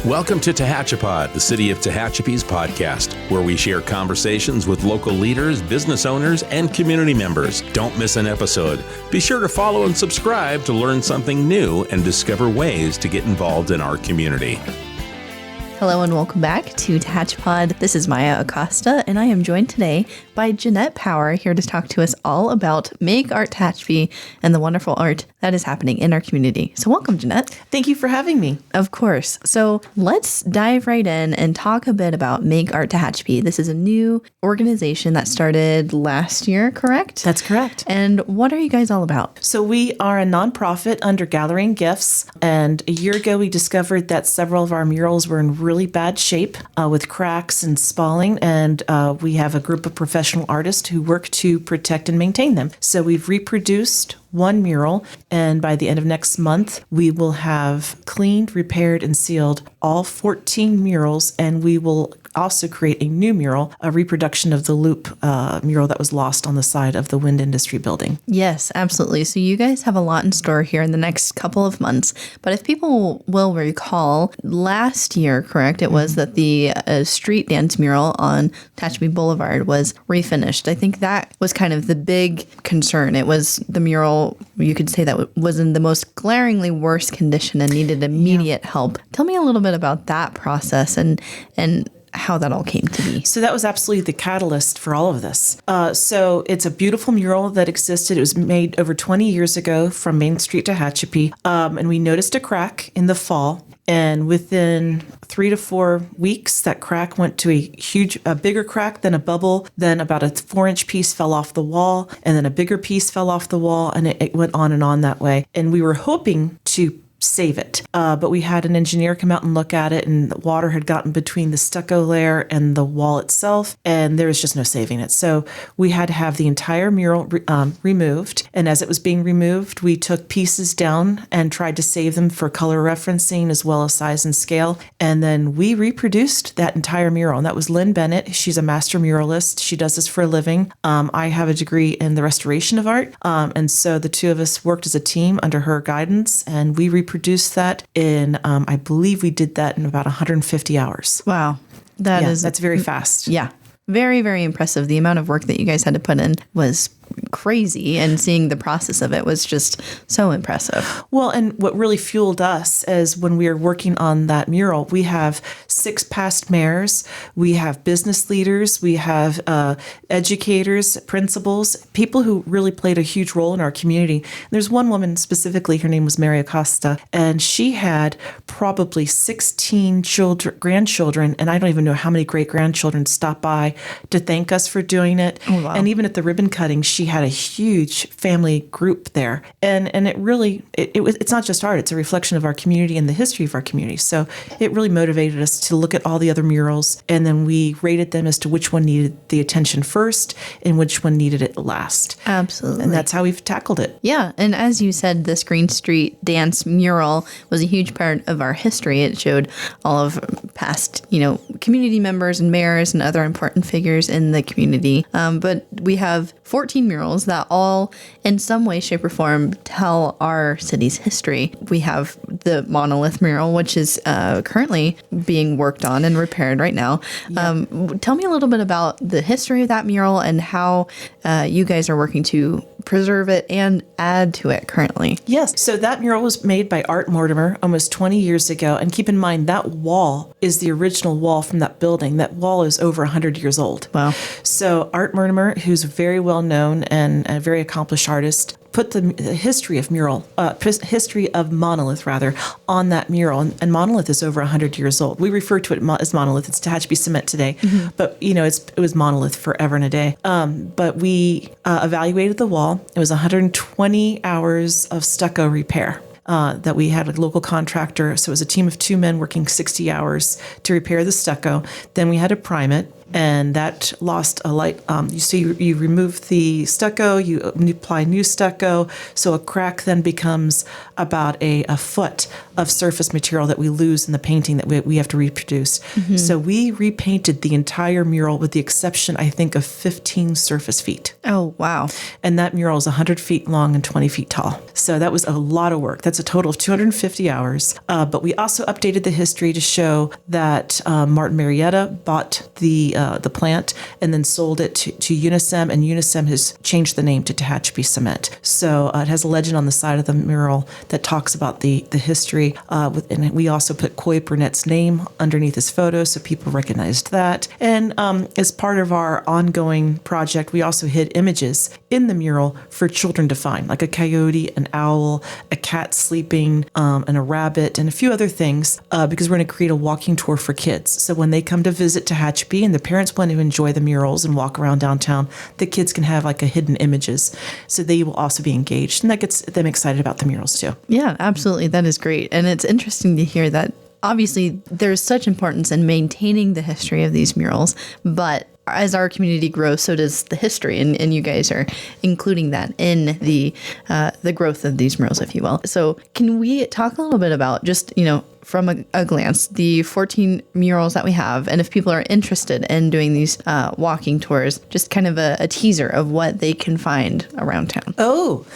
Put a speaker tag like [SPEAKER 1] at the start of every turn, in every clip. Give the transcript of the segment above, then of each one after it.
[SPEAKER 1] Welcome to Tehachapi, the City of Tehachapi's podcast, where we share conversations with local leaders, business owners, and community members. Don't miss an episode. Be sure to follow and subscribe to learn something new and discover ways to get involved in our community.
[SPEAKER 2] Hello and welcome back to Tehachapi. This is Maya Acosta, and I am joined today by Jeanette Power, here to talk to us all about Make Art Tehachapi and the wonderful art that is happening in our community. So welcome, Jeanette.
[SPEAKER 3] Thank you for having me.
[SPEAKER 2] Of course. So let's dive right in and talk a bit about Make Art Tehachapi. This is a new organization that started last year, correct?
[SPEAKER 3] That's correct.
[SPEAKER 2] And what are you guys all about?
[SPEAKER 3] So we are a nonprofit under Gathering Gifts, and a year ago we discovered that several of our murals were in really bad shape with cracks and spalling, and we have a group of professional artists who work to protect and maintain them. So we've reproduced one mural, and by the end of next month, we will have cleaned, repaired, and sealed all 14 murals, and we will also create a new mural, a reproduction of the loop mural that was lost on the side of the wind industry building.
[SPEAKER 2] Yes, absolutely. So you guys have a lot in store here in the next couple of months. But if people will recall, last year, correct, it was that the street dance mural on Tehachapi Boulevard was refinished. I think that was kind of the big concern. It was the mural, you could say, that was in the most glaringly worst condition and needed immediate help. Tell me a little bit about that process and how that all came to be.
[SPEAKER 3] So that was absolutely the catalyst for all of this. So it's a beautiful mural that existed. It was made over 20 years ago from Main Street to Tehachapi. And we noticed a crack in the fall. And within 3 to 4 weeks, that crack went to a bigger crack, then a bubble, then about a 4-inch piece fell off the wall, and then a bigger piece fell off the wall, and it went on and on that way. And we were hoping to save it. But we had an engineer come out and look at it, and the water had gotten between the stucco layer and the wall itself, and there was just no saving it. So we had to have the entire mural removed. And as it was being removed, we took pieces down and tried to save them for color referencing as well as size and scale. And then we reproduced that entire mural. And that was Lynn Bennett. She's a master muralist. She does this for a living. I have a degree in the restoration of art. And so the two of us worked as a team under her guidance, and we reproduced that in, I believe we did that in about 150 hours.
[SPEAKER 2] Wow.
[SPEAKER 3] That's very fast.
[SPEAKER 2] Yeah. Very, very impressive. The amount of work that you guys had to put in was crazy, and seeing the process of it was just so impressive.
[SPEAKER 3] Well, and what really fueled us is when we were working on that mural, we have 6 past mayors, we have business leaders, we have educators, principals, people who really played a huge role in our community. There's one woman specifically, her name was Maya Acosta, and she had probably 16 grandchildren, and I don't even know how many great-grandchildren stopped by to thank us for doing it.
[SPEAKER 2] Oh, wow.
[SPEAKER 3] And even at the ribbon cutting, she had a huge family group there. And it really, it's not just art, it's a reflection of our community and the history of our community. So it really motivated us to look at all the other murals, and then we rated them as to which one needed the attention first and which one needed it last.
[SPEAKER 2] Absolutely.
[SPEAKER 3] And that's how we've tackled it.
[SPEAKER 2] Yeah. And as you said, this Green Street dance mural was a huge part of our history. It showed all of past, community members and mayors and other important figures in the community. But we have 14 murals that all, in some way, shape, or form, tell our city's history. We have the monolith mural, which is currently being worked on and repaired right now. Yeah. Tell me a little bit about the history of that mural and how you guys are working to preserve it and add to it currently.
[SPEAKER 3] Yes. So that mural was made by Art Mortimer almost 20 years ago. And keep in mind, that wall is the original wall from that building. That wall is over 100 years old.
[SPEAKER 2] Wow.
[SPEAKER 3] So Art Mortimer, who's very well known and a very accomplished artist, put the history of monolith on that mural, and monolith is over 100 years old. We refer to it as monolith. It's Tehachapi cement today, but it was monolith forever and a day. But we evaluated the wall. It was 120 hours of stucco repair. That we had a local contractor. So it was a team of 2 men working 60 hours to repair the stucco. Then we had to prime it. and that lost a light. You remove the stucco, you apply new stucco, so a crack then becomes about a foot of surface material that we lose in the painting that we have to reproduce. So we repainted the entire mural with the exception, I think, of 15 surface feet.
[SPEAKER 2] Oh, wow.
[SPEAKER 3] And that mural is 100 feet long and 20 feet tall. So that was a lot of work. That's a total of 250 hours. But we also updated the history to show that Martin Marietta bought the plant and then sold it to Unisem, and Unisem has changed the name to Tehachapi Cement. So it has a legend on the side of the mural that talks about the history. And we also put Koi Burnett's name underneath his photo so people recognized that. And as part of our ongoing project, we also hid images in the mural for children to find, like a coyote, an owl, a cat sleeping, and a rabbit, and a few other things, because we're going to create a walking tour for kids. So when they come to visit Tehachapi and the parents want to enjoy the murals and walk around downtown, the kids can have like a hidden images. So they will also be engaged, and that gets them excited about the murals too.
[SPEAKER 2] Yeah, absolutely. That is great. And it's interesting to hear that obviously there's such importance in maintaining the history of these murals, but as our community grows, so does the history, and you guys are including that in the growth of these murals, if you will. So can we talk a little bit about just, from a glance, the 14 murals that we have, and if people are interested in doing these walking tours, just kind of a teaser of what they can find around town?
[SPEAKER 3] Oh,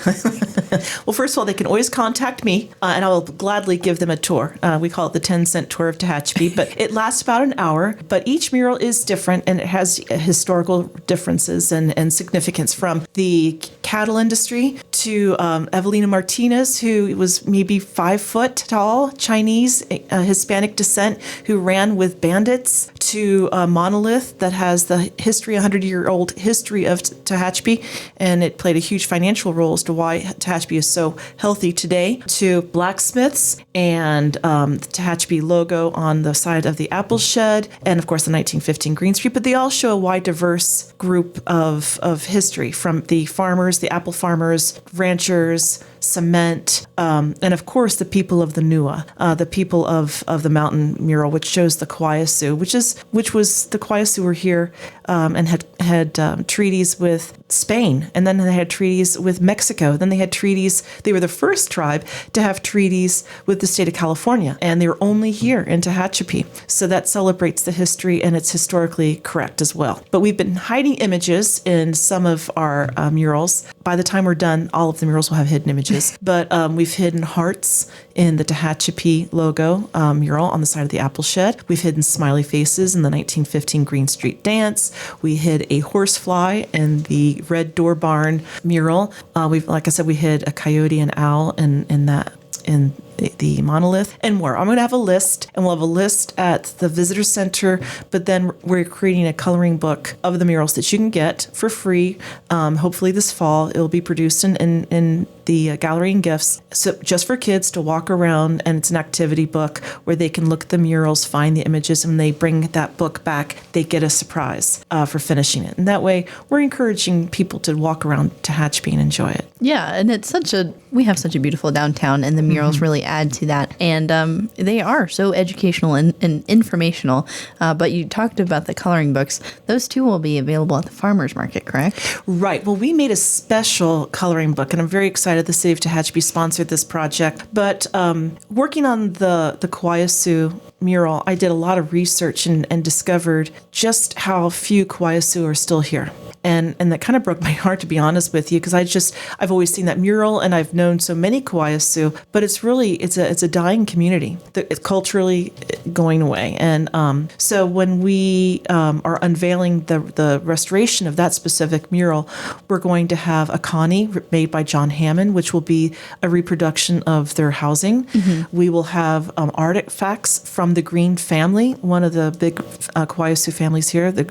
[SPEAKER 3] well, first of all, they can always contact me, and I will gladly give them a tour. We call it the 10-cent tour of Tehachapi, but it lasts about an hour. But each mural is different, and it has historical differences and significance, from the cattle industry to Evelina Martinez, who was maybe 5 foot tall, Chinese, Hispanic descent, who ran with bandits, to a monolith that has the 100-year-old history of Tehachapi, and it played a huge financial role as to why Tehachapi is so healthy today, to blacksmiths and the Tehachapi logo on the side of the apple shed, and of course the 1915 Green Street. But they all show a wide, diverse group of history, from the farmers, the apple farmers, ranchers, cement, and of course the people of the Nua, the people of the mountain mural, which shows the Kauai Sioux, which was the Kauai Sioux were here and had treaties with Spain, and then they had treaties with Mexico. Then they had treaties. They were the first tribe to have treaties with the state of California, and they were only here in Tehachapi. So that celebrates the history, and it's historically correct as well. But we've been hiding images in some of our murals. By the time we're done, all of the murals will have hidden images. But we've hidden hearts in the Tehachapi logo mural on the side of the apple shed. We've hidden smiley faces in the 1915 Green Street dance. We hid a horsefly in the Red Door Barn mural. Like I said, we hid a coyote and owl in the monolith, and more. I'm going to have a list, and we'll have a list at the visitor center, but then we're creating a coloring book of the murals that you can get for free. Hopefully this fall, it'll be produced in the Gallery and Gifts, so just for kids to walk around, and it's an activity book where they can look at the murals, find the images, and when they bring that book back, they get a surprise for finishing it. And that way, we're encouraging people to walk around Tehachapi and enjoy it.
[SPEAKER 2] Yeah, and we have such a beautiful downtown, and the murals really add to that. And they are so educational and informational. But you talked about the coloring books. Those too will be available at the farmers market, correct?
[SPEAKER 3] Right. Well, we made a special coloring book, and I'm very excited the city of Tehachapi sponsored this project. But working on the Kauai Sioux mural, I did a lot of research and discovered just how few Kauai Sioux are still here. And that kind of broke my heart, to be honest with you, because I've always seen that mural, and I've known so many Kauai Sioux, but it's a dying community. It's culturally going away. And so when we are unveiling the restoration of that specific mural, we're going to have a kani made by John Hammond, which will be a reproduction of their housing. Mm-hmm. We will have artifacts from the Green family, one of the big Kauai Sioux families here, the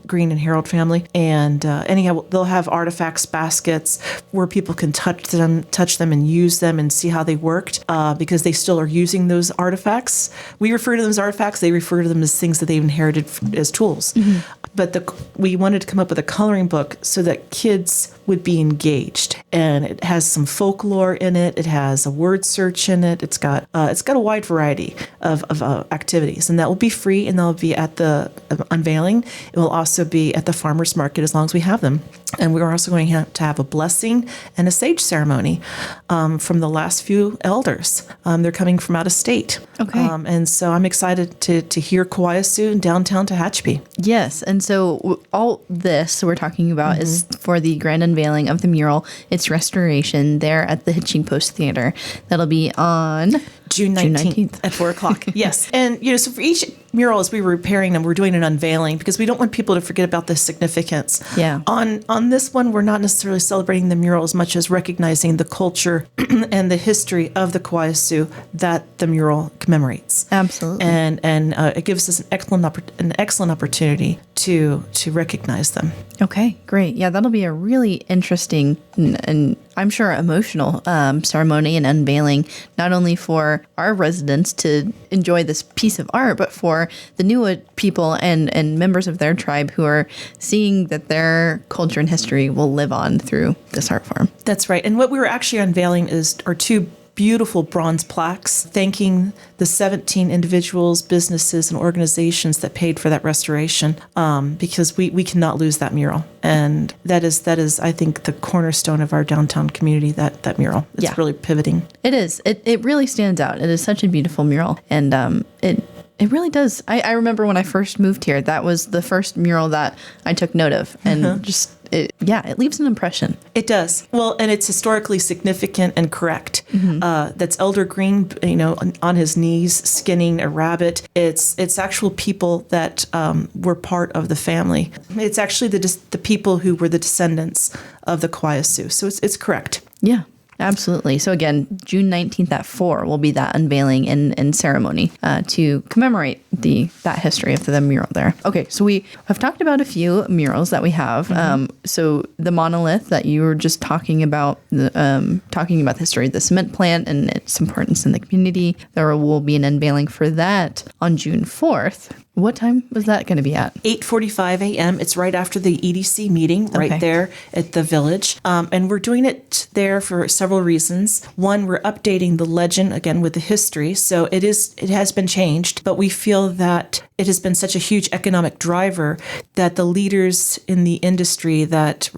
[SPEAKER 3] Green and Harold family. And anyhow, they'll have artifacts, baskets, where people can touch them and use them and see how they worked, because they still are using those artifacts. We refer to them as artifacts. They refer to them as things that they've inherited as tools. Mm-hmm. But we wanted to come up with a coloring book so that kids would be engaged. And it has some folklore in it. It has a word search in it. It's got a wide variety of activities, and that will be free, and they'll be at the unveiling. It will also be at the farmers market as long as we have them. And we're also going to have a blessing and a sage ceremony from the last few elders. They're coming from out of state.
[SPEAKER 2] Okay.
[SPEAKER 3] And so I'm excited to hear Kauai Sioux in downtown Tehachapi.
[SPEAKER 2] Yes. And so all this we're talking about is for the grand unveiling of the mural, its restoration there at the Hitching Post Theater. That'll be on
[SPEAKER 3] June 19th at 4 o'clock. Yes. And, so for each mural, as we were repairing them, we're doing an unveiling because we don't want people to forget about the significance.
[SPEAKER 2] Yeah.
[SPEAKER 3] On this one, we're not necessarily celebrating the mural as much as recognizing the culture and the history of the Kauai Sioux that the mural commemorates.
[SPEAKER 2] Absolutely.
[SPEAKER 3] And it gives us an excellent opportunity to recognize them.
[SPEAKER 2] Okay, great. Yeah, that'll be a really interesting and I'm sure emotional ceremony and unveiling, not only for our residents to enjoy this piece of art, but for the new people and members of their tribe who are seeing that their culture and history will live on through this art form.
[SPEAKER 3] That's right. And what we were actually unveiling are two beautiful bronze plaques thanking the 17 individuals, businesses, and organizations that paid for that restoration, because we cannot lose that mural. And that is, I think, the cornerstone of our downtown community, that mural. It's really pivoting.
[SPEAKER 2] It is. It really stands out. It is such a beautiful mural. And it really does. I remember when I first moved here, that was the first mural that I took note of. And it leaves an impression.
[SPEAKER 3] It does. Well, and it's historically significant and correct. That's Elder Green, on his knees skinning a rabbit. It's actual people that were part of the family. It's actually the people who were the descendants of the Kauai Sioux. So it's correct.
[SPEAKER 2] Yeah. Absolutely. So again, June 19th at 4 will be that unveiling and ceremony to commemorate that history of the mural there. Okay, so we have talked about a few murals that we have. So the monolith that you were just talking about the history of the cement plant and its importance in the community. There will be an unveiling for that on June 4th. What time was that going to be at?
[SPEAKER 3] 8:45 a.m. It's right after the EDC meeting, right there at the village. And we're doing it there for several reasons. One, we're updating the legend again with the history. So it has been changed, but we feel that it has been such a huge economic driver that the leaders in the industry that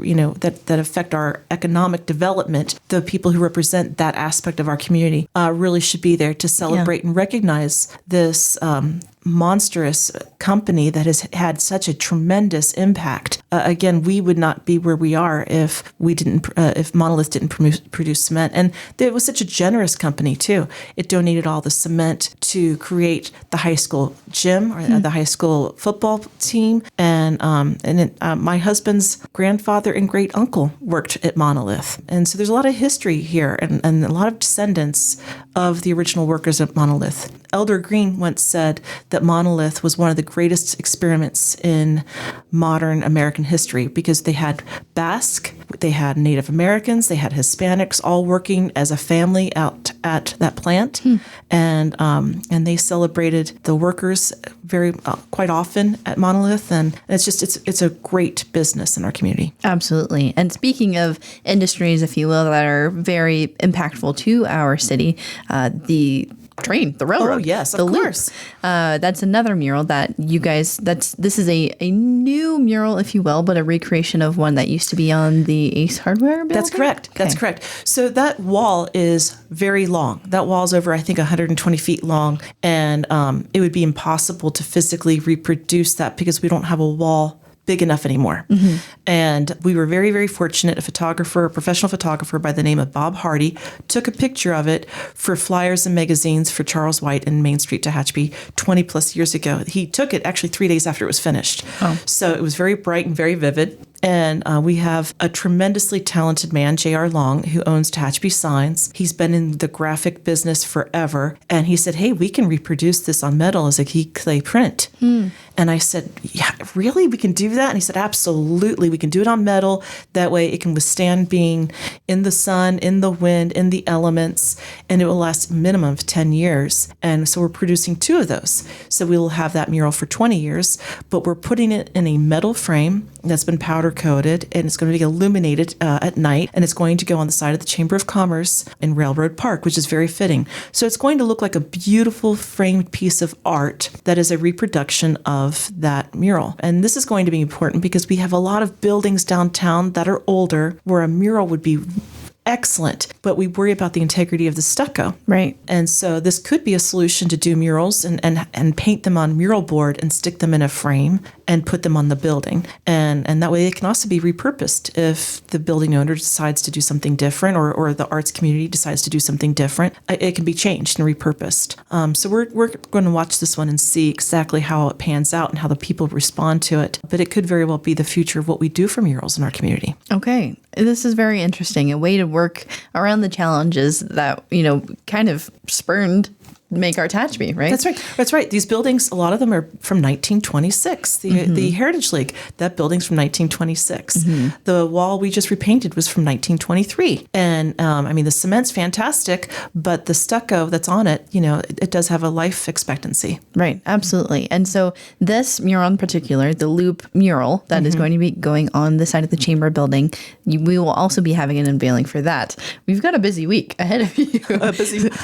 [SPEAKER 3] affect our economic development, the people who represent that aspect of our community, really should be there to celebrate and recognize this monstrous company that has had such a tremendous impact. Again, we would not be where we are if Monolith didn't produce cement. And it was such a generous company too. It donated all the cement to create the high school gym or the high school football team. And my husband's grandfather and great uncle worked at Monolith. And so there's a lot of history here and a lot of descendants of the original workers at Monolith. Elder Green once said that Monolith was one of the greatest experiments in modern American history because they had Basque, they had Native Americans, they had Hispanics all working as a family out at that plant, and they celebrated the workers quite often at Monolith, and it's a great business in our community.
[SPEAKER 2] Absolutely. And speaking of industries, if you will, that are very impactful to our city, the railroad.
[SPEAKER 3] Oh, yes,
[SPEAKER 2] of
[SPEAKER 3] course.
[SPEAKER 2] That's another mural that you guys, this is a new mural, if you will, but a recreation of one that used to be on the Ace Hardware building?
[SPEAKER 3] That's correct. Okay. That's correct. So that wall is very long. That wall is over, I think, 120 feet long. And it would be impossible to physically reproduce that because we don't have a wall big enough anymore. And we were very, very fortunate. A professional photographer by the name of Bob Hardy took a picture of it for flyers and magazines for Charles White in Main Street, Tehachapi 20 plus years ago. He took it actually 3 days after it was finished. Oh. So it was very bright and very vivid. And we have a tremendously talented man, J.R. Long, who owns Tehachapi Signs. He's been in the graphic business forever. And he said, hey, we can reproduce this on metal as a key clay print. And I said, yeah, really? We can do that? And he said, absolutely. We can do it on metal. That way it can withstand being in the sun, in the wind, in the elements, and it will last a minimum of 10 years. And so we're producing 2 of those. So we will have that mural for 20 years, but we're putting it in a metal frame that's been powder coated, and it's going to be illuminated at night, and it's going to go on the side of the Chamber of Commerce in Railroad Park, which is very fitting. So it's going to look like a beautiful framed piece of art that is a reproduction of that mural. And this is going to be important because we have a lot of buildings downtown that are older where a mural would be excellent, but we worry about the integrity of the stucco.
[SPEAKER 2] Right.
[SPEAKER 3] And so this could be a solution to do murals and paint them on mural board and stick them in a frame and put them on the building. And that way they can also be repurposed if the building owner decides to do something different or the arts community decides to do something different. It can be changed and repurposed. So we're going to watch this one and see exactly how it pans out and how the people respond to it. But it could very well be the future of what we do for murals in our community.
[SPEAKER 2] Okay. This is very interesting. A way to work around the challenges that, kind of spurned Make Art Tehachapi, right?
[SPEAKER 3] That's right. These buildings, a lot of them are from 1926. The Heritage League, that building's from 1926. The wall we just repainted was from 1923. And the cement's fantastic, but the stucco that's on it, it does have a life expectancy.
[SPEAKER 2] Right, absolutely. And so this mural in particular, the loop mural that is going to be going on the side of the Chamber building, we will also be having an unveiling for that. We've got a busy week ahead of you.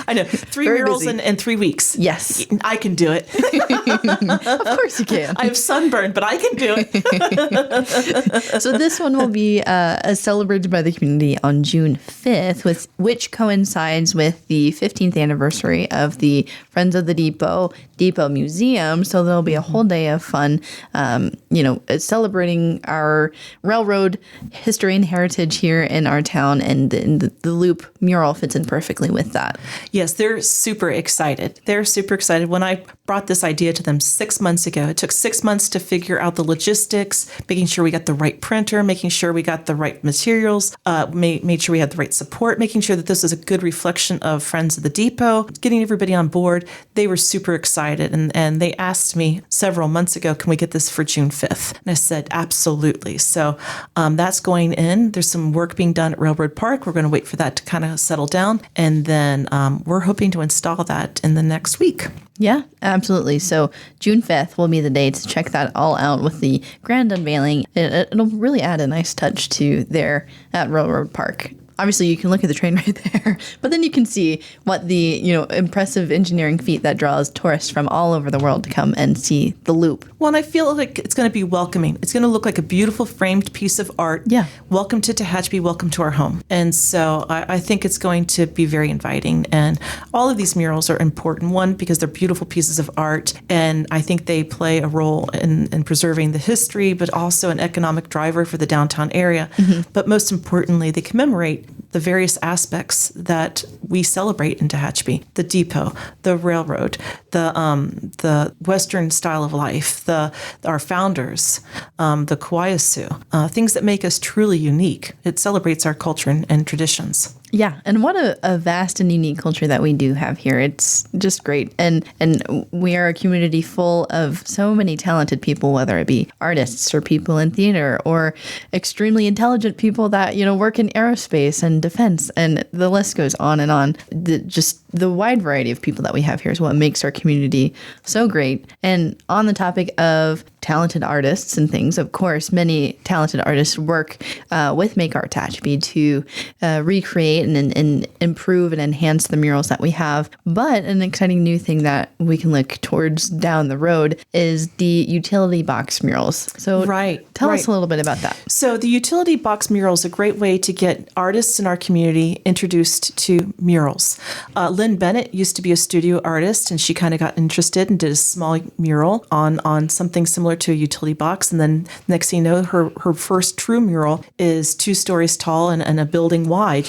[SPEAKER 3] I know. 3
[SPEAKER 2] Very
[SPEAKER 3] murals
[SPEAKER 2] busy.
[SPEAKER 3] in 3 weeks.
[SPEAKER 2] Yes.
[SPEAKER 3] I can do it.
[SPEAKER 2] Of course you can.
[SPEAKER 3] I have sunburn, but I can do it.
[SPEAKER 2] So this one will be celebrated by the community on June 5th, which coincides with the 15th anniversary of the Friends of the Depot Museum. So there'll be a whole day of fun, celebrating our railroad history and heritage here in our town. And the loop mural fits in perfectly with that.
[SPEAKER 3] Yes, they're super excited. They're super excited. When I brought this idea to them 6 months ago, it took 6 months to figure out the logistics, making sure we got the right printer, making sure we got the right materials, made sure we had the right support, making sure that this is a good reflection of Friends of the Depot, getting everybody on board. They were super excited. And they asked me several months ago, can we get this for June 5th? And I said, absolutely. So that's going in. There's some work being done at Railroad Park. We're going to wait for that to kind of settle down. And then we're hoping to install that in the next week.
[SPEAKER 2] Yeah, absolutely. So June 5th will be the day to check that all out with the grand unveiling. It'll really add a nice touch to there at Railroad Park. Obviously, you can look at the train right there, but then you can see what the impressive engineering feat that draws tourists from all over the world to come and see the loop.
[SPEAKER 3] Well, and I feel like it's going to be welcoming. It's going to look like a beautiful framed piece of art.
[SPEAKER 2] Yeah.
[SPEAKER 3] Welcome to Tehachapi. Welcome to our home. And so I think it's going to be very inviting. And all of these murals are important. One, because they're beautiful pieces of art, and I think they play a role in preserving the history, but also an economic driver for the downtown area. But most importantly, they commemorate the various aspects that we celebrate in Tehachapi: the depot, the railroad, the Western style of life, our founders, the Kawayasu, things that make us truly unique. It celebrates our culture and traditions.
[SPEAKER 2] Yeah, and what a vast and unique culture that we do have here. It's just great. And we are a community full of so many talented people, whether it be artists or people in theater or extremely intelligent people that, work in aerospace and defense, and the list goes on and on. The wide variety of people that we have here is what makes our community so great. And on the topic of talented artists and things, of course, many talented artists work with Make Art Tehachapi to recreate and improve and enhance the murals that we have. But an exciting new thing that we can look towards down the road is the utility box murals. So tell us a little bit about that.
[SPEAKER 3] So the utility box mural is a great way to get artists in our community introduced to murals. Lynn Bennett used to be a studio artist, and she kind of got interested and did a small mural on something similar to a utility box. And then next thing you know, her first true mural is 2 stories tall and a building wide,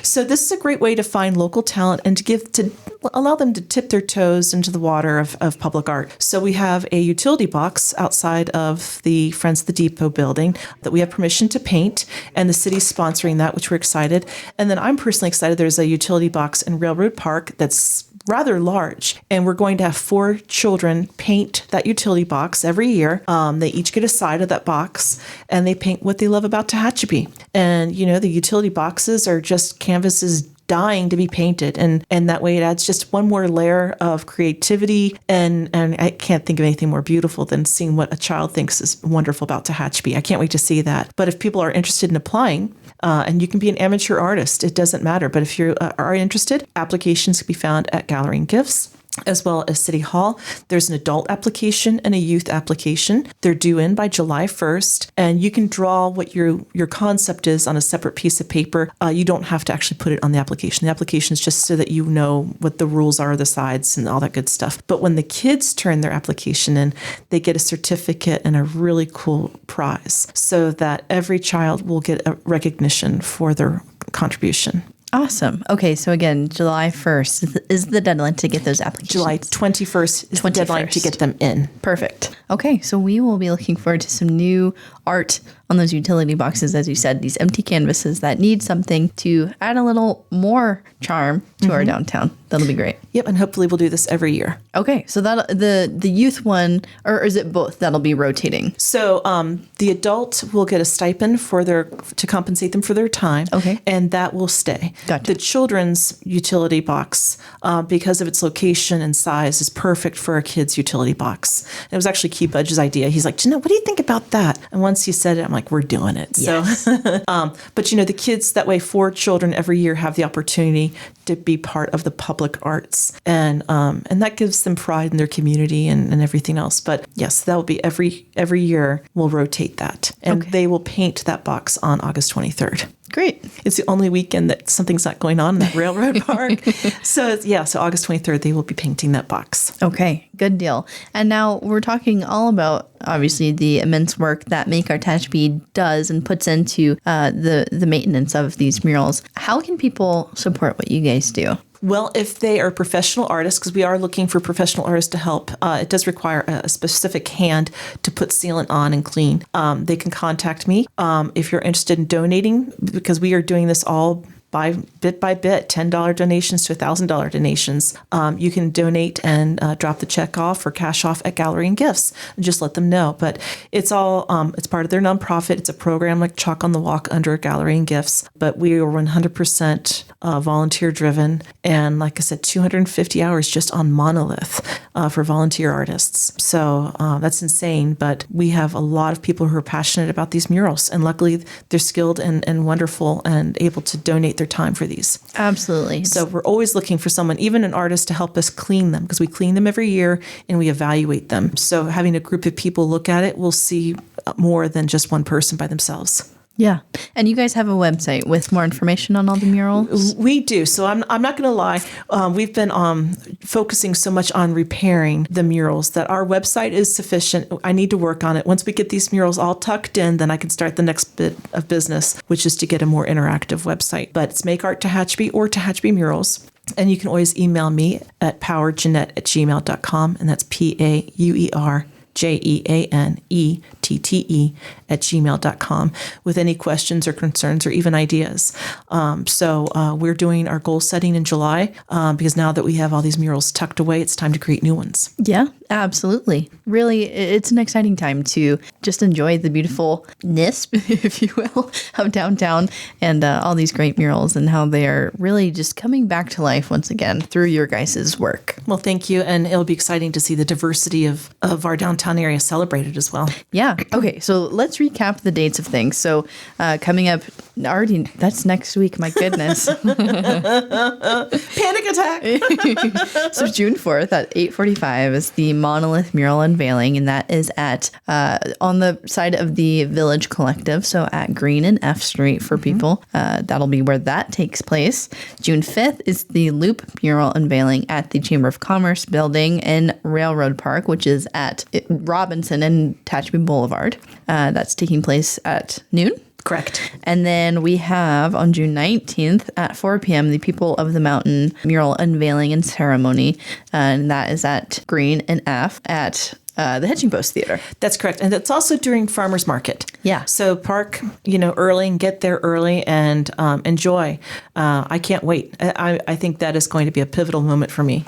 [SPEAKER 3] So this is a great way to find local talent and to allow them to tip their toes into the water of public art. So we have a utility box outside of the Friends of the Depot building that we have permission to paint, and the city's sponsoring that, which we're excited. And then I'm personally excited. There's a utility box in Railroad Park that's rather large. And we're going to have 4 children paint that utility box every year. They each get a side of that box, and they paint what they love about Tehachapi. And, the utility boxes are just canvases dying to be painted, and that way it adds just one more layer of creativity, and I can't think of anything more beautiful than seeing what a child thinks is wonderful about Tehachapi. I can't wait to see that. But if people are interested in applying, and you can be an amateur artist, it doesn't matter, but if you are interested, applications can be found at Gallery and Gifts, as well as City Hall. There's an adult application and a youth application. They're due in by July 1st, and you can draw what your concept is on a separate piece of paper. You don't have to actually put it on the application. The application is just so that you know what the rules are, the sides, and all that good stuff. But when the kids turn their application in, they get a certificate and a really cool prize, so that every child will get a recognition for their contribution.
[SPEAKER 2] Awesome. Okay, so again, July 1st is the deadline to get those applications.
[SPEAKER 3] July 21st is the deadline to get them in.
[SPEAKER 2] Perfect. Okay, so we will be looking forward to some new art on those utility boxes, as you said, these empty canvases that need something to add a little more charm to our downtown. That'll be great.
[SPEAKER 3] Yep, and hopefully we'll do this every year.
[SPEAKER 2] Okay, so that the youth one, or is it both? That'll be rotating.
[SPEAKER 3] So the adult will get a stipend to compensate them for their time.
[SPEAKER 2] Okay,
[SPEAKER 3] and that will stay.
[SPEAKER 2] Gotcha.
[SPEAKER 3] The children's utility box, because of its location and size, is perfect for a kid's utility box. And it was actually Key Budge's idea. He's like, what do you think about that? And once he said it, I'm like, we're doing it.
[SPEAKER 2] Yes.
[SPEAKER 3] So, but the kids, that way 4 children every year have the opportunity to be part of the public arts, and that gives them pride in their community and everything else. But yes, that will be every year. We'll rotate that, and they will paint that box on August 23rd.
[SPEAKER 2] Great.
[SPEAKER 3] It's the only weekend that something's not going on in that railroad park. So August 23rd, they will be painting that box.
[SPEAKER 2] Okay, good deal. And now we're talking all about, obviously, the immense work that Make Art Tehachapi does and puts into the maintenance of these murals. How can people support what you guys do?
[SPEAKER 3] Well, if they are professional artists, because we are looking for professional artists to help, it does require a specific hand to put sealant on and clean. They can contact me. If you're interested in donating, because we are doing this all bit by bit, $10 donations to $1,000 donations. You can donate and drop the check off or cash off at Gallery and Gifts, and just let them know. But it's all it's part of their nonprofit. It's a program like Chalk on the Walk under Gallery and Gifts. But we are 100% volunteer driven, and like I said, 250 hours just on monolith for volunteer artists. So that's insane. But we have a lot of people who are passionate about these murals, and luckily they're skilled and wonderful and able to donate their time for these.
[SPEAKER 2] Absolutely.
[SPEAKER 3] So we're always looking for someone, even an artist, to help us clean them, because we clean them every year and we evaluate them. So having a group of people look at it, we'll see more than just one person by themselves.
[SPEAKER 2] Yeah. And you guys have a website with more information on all the murals?
[SPEAKER 3] We do. So I'm not going to lie. We've been focusing so much on repairing the murals that our website is sufficient. I need to work on it. Once we get these murals all tucked in, then I can start the next bit of business, which is to get a more interactive website. But it's Make Art Tehachapi or Tehachapi Murals. And you can always email me at powerjeanette@gmail.com. And that's PAUERJEANETTE@gmail.com with any questions or concerns or even ideas. So we're doing our goal setting in July because now that we have all these murals tucked away, it's time to create new ones.
[SPEAKER 2] Yeah, absolutely. Really, it's an exciting time to just enjoy the beautifulness, if you will, of downtown and all these great murals and how they are really just coming back to life once again through your guys' work.
[SPEAKER 3] Well, thank you. And it'll be exciting to see the diversity of our downtown area celebrated as well.
[SPEAKER 2] Yeah. Okay. So let's recap the dates of things. So coming up already, that's next week. My goodness.
[SPEAKER 3] Panic attack.
[SPEAKER 2] So June 4th at 8:45 is the Monolith Mural Unveiling, and that is at on the side of the Village Collective, so at Green and F Street for people. That'll be where that takes place. June 5th is the Loop Mural Unveiling at the Chamber of Commerce building in Railroad Park, which is at Robinson and Tehachapi Boulevard. That's taking place at noon.
[SPEAKER 3] Correct.
[SPEAKER 2] And then we have on June 19th at 4 p.m. the People of the Mountain Mural Unveiling and Ceremony. And that is at Green and F at the Hitching Post Theater.
[SPEAKER 3] That's correct. And it's also during farmers market.
[SPEAKER 2] Yeah.
[SPEAKER 3] So park, early and get there early and enjoy. I can't wait. I think that is going to be a pivotal moment for me.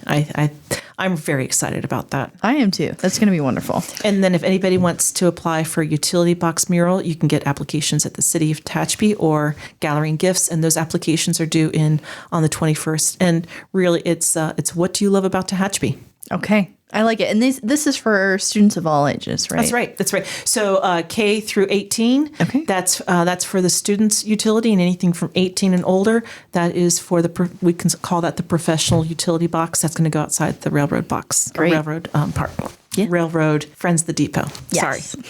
[SPEAKER 3] I'm very excited about that.
[SPEAKER 2] I am too. That's going to be wonderful.
[SPEAKER 3] And then if anybody wants to apply for a utility box mural, you can get applications at the City of Tehachapi or Gallery and Gifts, and those applications are due in on the 21st. And really, it's what do you love about Tehachapi?
[SPEAKER 2] Okay. I like it. And this is for students of all ages, right?
[SPEAKER 3] That's right. So K through 18,
[SPEAKER 2] Okay.
[SPEAKER 3] That's for the students' utility, and anything from 18 and older, that is for we can call that the professional utility box. That's going to go outside the railroad box,
[SPEAKER 2] Great.
[SPEAKER 3] railroad park.
[SPEAKER 2] Yeah.
[SPEAKER 3] Railroad, Friends the Depot.
[SPEAKER 2] Yes.
[SPEAKER 3] Sorry.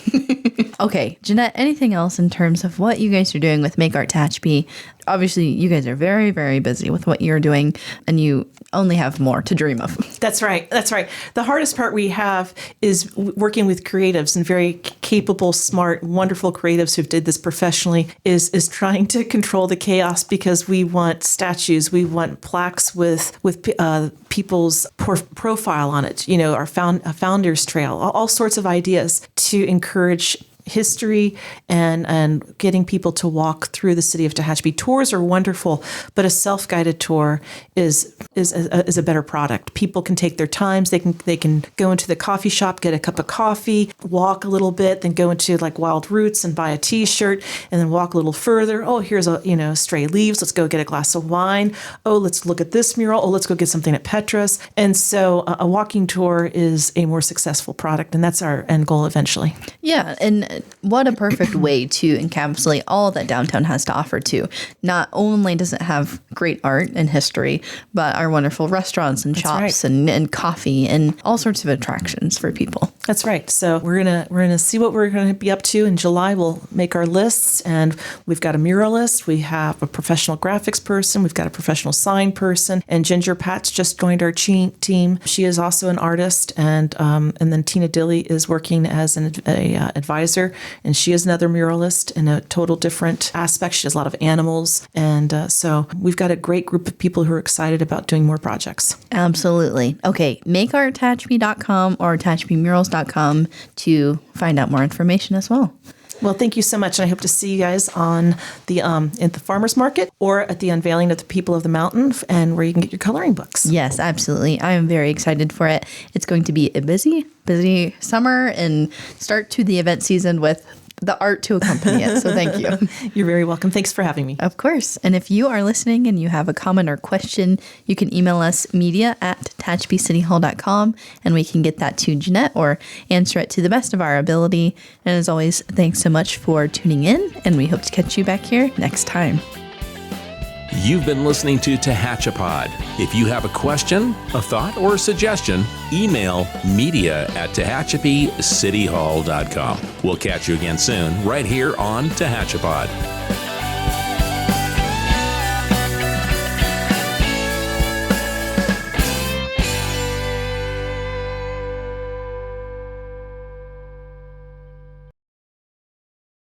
[SPEAKER 2] Okay, Jeanette, anything else in terms of what you guys are doing with Make Art Tehachapi? Obviously, you guys are very, very busy with what you're doing, and you only have more to dream of.
[SPEAKER 3] That's right. The hardest part we have is working with creatives, and very capable, smart, wonderful creatives who did this professionally is trying to control the chaos, because we want statues, we want plaques with people's profile on it, our founder's trail, all sorts of ideas to encourage history and getting people to walk through the city of Tehachapi. Tours are wonderful, but a self-guided tour is a better product. People can take their times. They can go into the coffee shop, get a cup of coffee, walk a little bit, then go into like Wild Roots and buy a T-shirt, and then walk a little further. Oh, here's stray leaves. Let's go get a glass of wine. Oh, let's look at this mural. Oh, let's go get something at Petra's. And so a walking tour is a more successful product, and that's our end goal eventually.
[SPEAKER 2] Yeah, and what a perfect way to encapsulate all that downtown has to offer too. Not only does it have great art and history, but our wonderful restaurants and shops and coffee and all sorts of attractions for people.
[SPEAKER 3] That's right. So we're gonna see what we're gonna be up to in July. We'll make our lists, and we've got a muralist, we have a professional graphics person, we've got a professional sign person, and Ginger Pat's just joined our team. She is also an artist, and then Tina Dilly is working as an advisor, and she is another muralist in a total different aspect. She does a lot of animals, and so we've got a great group of people who are excited about doing more projects.
[SPEAKER 2] Absolutely. Okay, makearttehachapi.com or tehachapimurals.com to find out more information as well.
[SPEAKER 3] Well, thank you so much, and I hope to see you guys on the at the farmers market or at the unveiling of the People of the Mountain, and where you can get your coloring books.
[SPEAKER 2] Yes, absolutely. I am very excited for it. It's going to be a busy summer and start to the event season with the art to accompany it. So thank you.
[SPEAKER 3] You're very welcome. Thanks for having me.
[SPEAKER 2] Of course. And if you are listening and you have a comment or question, you can email us media@tehachapicityhall.com, and we can get that to Jeanette or answer it to the best of our ability. And as always, thanks so much for tuning in, and we hope to catch you back here next time.
[SPEAKER 1] You've been listening to Tehachapod. If you have a question, a thought, or a suggestion, email media@tehachapicityhall.com. We'll catch you again soon, right here on Tehachapod.